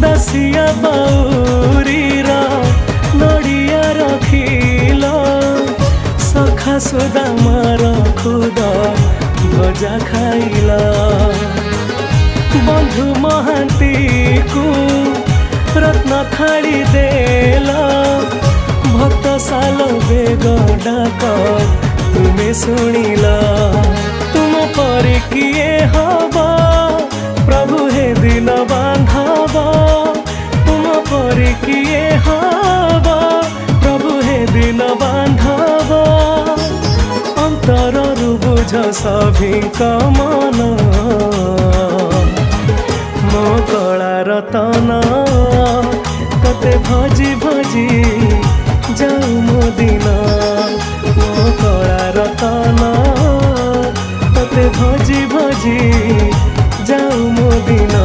दासिया बाउरीर नड़िया रखिल सखा सुदामार खुद भजा खाइल बंधु महांती को रत्न थाली देल भक्त साल बेग डाक तुम्हें शुणिल तुम पर किए हब प्रभु हे दिन बांधब तुम पर किए हब प्रभु हे दिन बांधब अंतर बुझ सभी मन मो कला रतन तते भजी भजी जाऊ मो दिन मो कला रतन तते भजी भजी जाऊ मो दिन।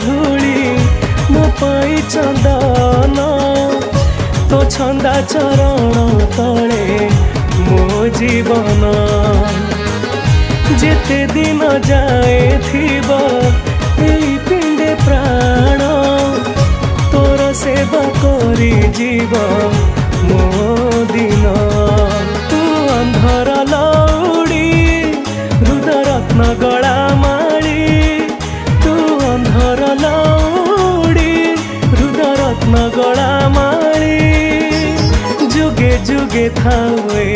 धूली मो पाई चंदन तो छंदा चरण तले मो जीवन जेते दिन जाए थिब एई पिंडे प्राण तोर सेवा करी जीव मो दिन तू अंधर लौड़ी हृदय रत्न गला माड़ी अंधर लौड़ी हृदय रत्न गला माड़ी जुगे जुगे थावे